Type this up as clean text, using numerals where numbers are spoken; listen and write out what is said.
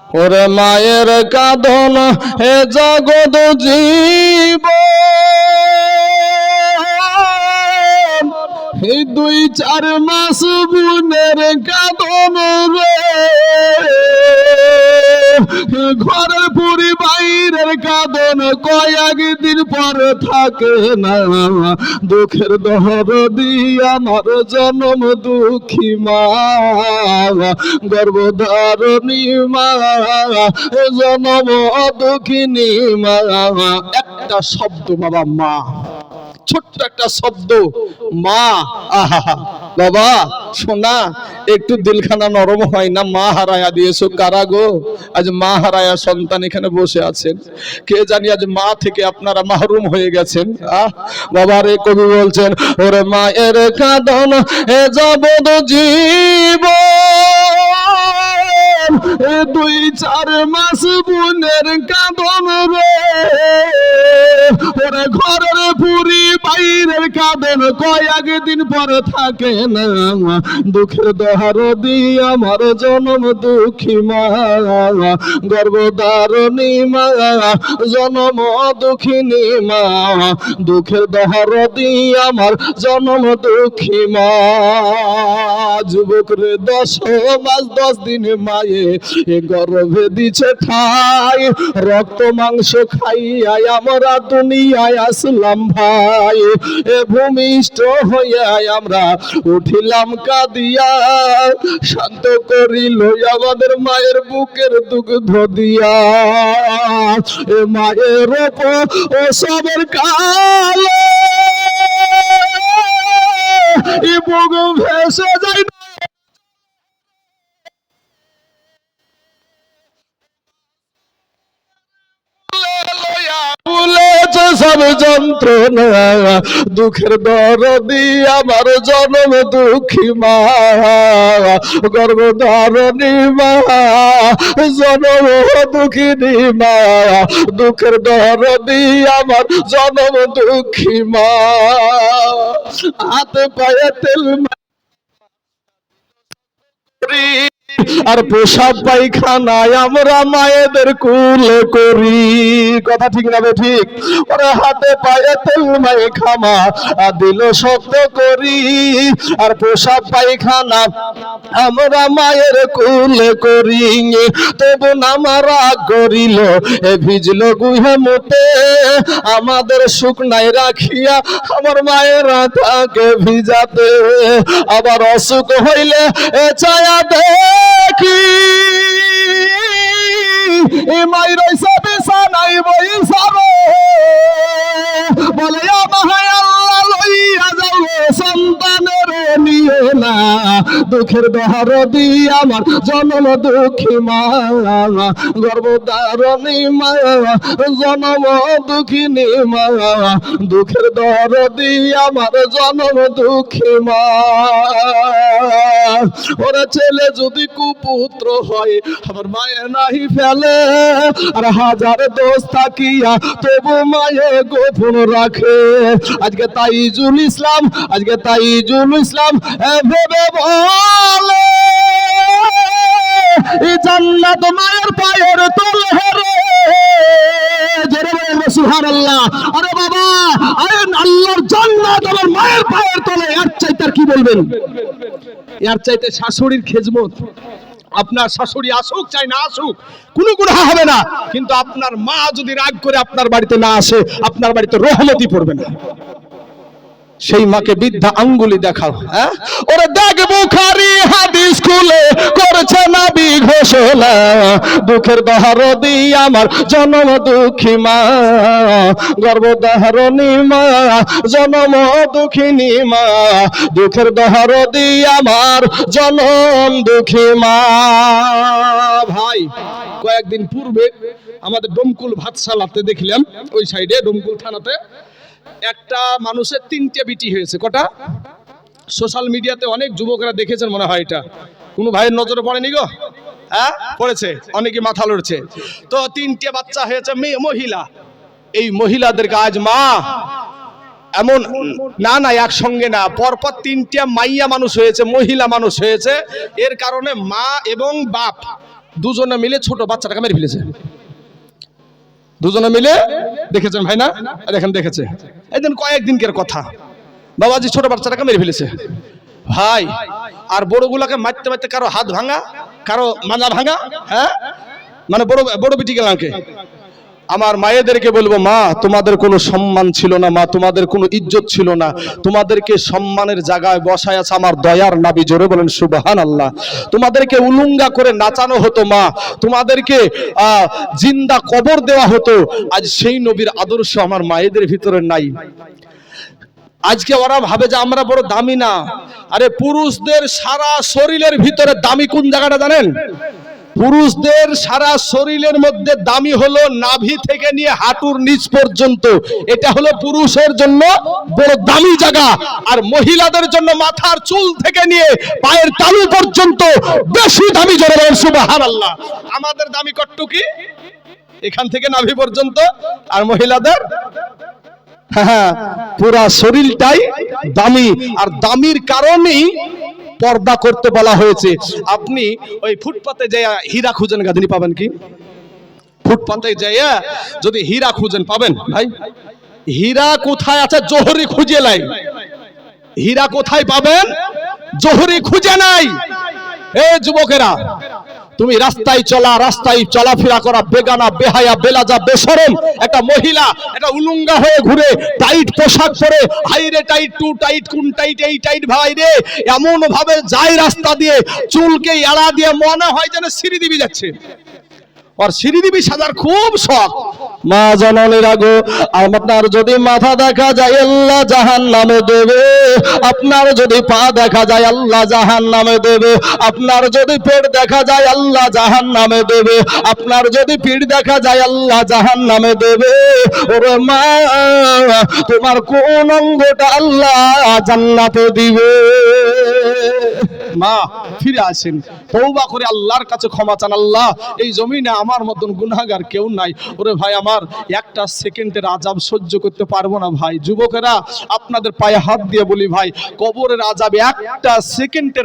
ওরে মায়ের কাঁদন হে জগৎ জীব, এই 2-4 মাস বুনের কাঁদন রে, ঘরের পুরি বাইরের কাঁদন কয়েকদিন পর থাকে না। দুঃখের দহর দিয়া আমার জনম দুঃখী মা, গর্ভধারণী মা, জনম দুঃখিনী মা। একটা শব্দ বাবা, মা, ছোট্ট একটা শব্দ মা। আহা বাবা শোনা, একটু দিলখানা নরম হয় না? মা হারায়া দিয়েছো কারা গো? আজ মা হারায়া সন্তান এখানে বসে আছেন, কে জানি আজ মা থেকে আপনারা মাহরুম হয়ে গেছেন। বাবা রে, কবি বলছেন ওরে মায়ের কাঁদন এ জগৎ জীবন, 2-4 মাস বুনের কাঁদন রে, ওরে ঘরের পুরি বাইরের কাঁদন কয়েকদিন পর থাকে না। দুঃখের দহার দিয়ে আমার জনম দুঃখী মা, গর্ভধারণী মা, জনম দুঃখিনী মা। দুঃখের দহার দিয়ে আমার জনম দুঃখী মা। যুবক রে 10 মাস 10 দিন মায়ে গর্ভে দিছে ঠাই, রক্ত মাংস খাইয়া আমরা দুনিয়ায় আসলাম ভাই। এ ভূমিষ্ঠ হইয়া আমরা উঠিলাম কাঁদিয়া, শান্ত করিল আমাদের মায়ের বুকের দুগ্ধ দিয়া। এ মায়ের ও সবের কালে এ বুক ভেসে যায় সব যন্ত্রণা। দুঃখের দরদি আমার জনম দুঃখী মা, গর্ভধারণী মা, জনম দুঃখিনী মা। দুঃখের দরদি আমার জনম দুঃখী মা। হাতে পায়ে তেল আর প্রসাব পায়খানায় আমরা মায়েদের কুলে করি। কথা ঠিক না ঠিক? ওরে হাতে পায়ে তেল মায়ে খামা দিল শক্ত করি, আর প্রসাব পায়খানা আমরা মায়ের কুলে করি। তবু নামারা করিল এ ভিজল গুহে মতে, আমাদের শুকনায় রাখিয়া আমার মায়েরা থাকে ভিজাতে। আবার অসুখ হইলে এ ছায়া দেখি এ মাই রইছে বিছানাই বইসারে, বলে আমায় আল্লাহ লইয়া যাও সন্তানের নিয়ে না। দুঃখের দহার দিয়ে আমার জনম দুঃখী মা, গর্ভধারণী মা, জনম দুঃখিনী মা। দুঃখের দহার দিয়ে আমার জনম দুঃখী মা। ওরা ছেলে যদি কুপুত্র হয় আমার মায়ে নাহি ফেলে, আর হাজার দোষ থাকিয়া তবু মায়ে গোপন রাখে। আজকে তাইজুল ইসলাম, আজকে তাইজুল ইসলাম ভেবে বলে এই জান্নাত মায়ের পায়ের তলে রে। জোরে বলবে সুবহানাল্লাহ। আরে বাবা, আরে আল্লাহর জান্নাত আমার মায়ের পায়ের তলে, এর চাইতে আর কি বলবেন? এর চাইতে শাশুড়ির খেজমত। আপনার শাশুড়ি আসুক চাই না আসুক কোনো গুনাহ হবে না, কিন্তু আপনার মা যদি রাগ করে আপনার বাড়িতে না আসে, আপনার বাড়িতে রহমতই পড়বে না। সেই মাকে বৃদ্ধা আঙ্গুলি দেখাও। ওরে দেখ বুখারী হাদিস খুলে করছে নবী ঘোষণা, দুঃখের দহার দিয়ে আমার জনম দুঃখী মা, গর্ভধারণী মা, জনম দুঃখিনী মা। দুঃখের দহার দিয়ে আমার জনম দুঃখী মা। ভাই, কয়েকদিন পূর্বে আমাদের ডোমকুল ভাতশালাতে দেখলাম, ওই সাইডে ডোমকুল থানাতে একটা মানুষের 3টে বিটি হয়েছে। কটা? সোশ্যাল মিডিয়াতে অনেক যুবকরা দেখেছেন মনে হয়। এটা কোনো ভাইয়ের নজরে পড়েনি গো? হ্যাঁ পড়েছে, অনেকে মাথা লড়ছে। তো 3টে বাচ্চা হয়েছে মহিলা। এই মহিলাদেরকে আজ মা এমন না না একসঙ্গে না, পরপর 3টে মাইয়া মানুষ হয়েছে, মহিলা মানুষ হয়েছে। এর কারণে মা এবং বাপ দুজনে মিলে ছোট বাচ্চাটাকে মেরে ফেলেছে। দুজনে মিলে, দেখেছেন ভাই না? দেখেন, দেখেছে একদিন, কয়েকদিনকের কথা, বাবাজি ছোট বাচ্চাটাকে মেরে ফেলেছে ভাই। আর বড়গুলাকে মারতে মারতে কারো হাত ভাঙা, কারো মাজা ভাঙা। হ্যাঁ, মানে বড় বড় বিটি গেলামকে আমার মায়েদেরকে বলবো, মা তোমাদের কোনো সম্মান ছিল না, মা তোমাদের কোনো ইজ্জত ছিল না, তোমাদেরকে সম্মানের জায়গায় বসায় আছে আমার দয়ার নবী। জোরে বলেন সুবহানাল্লাহ। তোমাদেরকে উলুঙ্গা করে নাচানো হতো মা, তোমাদেরকে জিন্দা কবর দেওয়া হতো। আজ সেই নবীর আদর্শ আমার মায়েদের ভিতরে নাই। আজকে ওরা ভাবে যে আমরা বড় দামি না। আরে পুরুষদের সারা শরীরের ভিতরে দামি কোন জায়গাটা জানেন? পুরুষদের সারা শরীরের মধ্যে দামি হলো নাভি থেকে নিয়ে হাঁটুর নিচ পর্যন্ত, এটা হলো পুরুষের জন্য বড় দামি জায়গা। আর মহিলাদের জন্য মাথার চুল থেকে নিয়ে পায়ের তালু পর্যন্ত বেশি দামি। জোরে বলেন সুবহানাল্লাহ। আমাদের দামি কট্টু কি? এখান থেকে নাভি পর্যন্ত, আর মহিলাদের হ্যাঁ পুরা শরীরটাই দামি। আর দামির কারণেই পর্দা করতে বলা হয়েছে। আপনি ওই ফুটপাতে যাইয়া হীরা খুঁজেন, গাদিনী পাবেন কি? ফুটপাতে যাইয়া যদি হীরা খুঁজেন পাবেন ভাই? হীরা কোথায় আছে? জোহরি খুঁজে লাই। হীরা কোথায় পাবেন? জোহরি খুঁজে নাই। এ যুবকেরা, তুমি রাস্তায় চলাফেরা করা বেগানা, বেহায়া, বেলাজা, বেশরম একটা মহিলা, একটা উলুঙ্গা হয়ে ঘুরে, টাইট পোশাক পরে, হাইরে টাইট, টু টাইট, কোন টাইট, এই টাইট ভাই রে, এমন ভাবে যায় রাস্তা দিয়ে, চুলকে এড়া দিয়ে মনে হয় যেন শ্রীদেবী যাচ্ছে। আর শ্রীদেবী সাজার খুব শখ। মা জননীর আগো, আপনার যদি মাথা দেখা যায় আল্লাহ জাহান্নামে দেবে, আপনার যদি পা দেখা যায় আল্লাহ জাহান্নামে দেবে, আপনার যদি পেট দেখা যায় আল্লাহ জাহান্নামে দেবে, আপনার যদি পিঠ দেখা যায় আল্লাহ জাহান্নামে দেবে। ওরে মা, তোমার কোন অঙ্গটা আল্লাহ জান্নাতে দিবে? মা ফিরে আসেন, তওবা করে আল্লাহর কাছে ক্ষমা চান। আল্লাহ, এই জমিনে আমার মতন গুনাহগার কেউ নাই। ওরে ভাই আমার, একটা সেকেন্ডের আযাব সহ্য করতে পারবো না ভাই। যুবকেরা, আপনাদের পায়ে হাত দিয়ে বলি ভাই, কবরের আযাব একটা সেকেন্ডের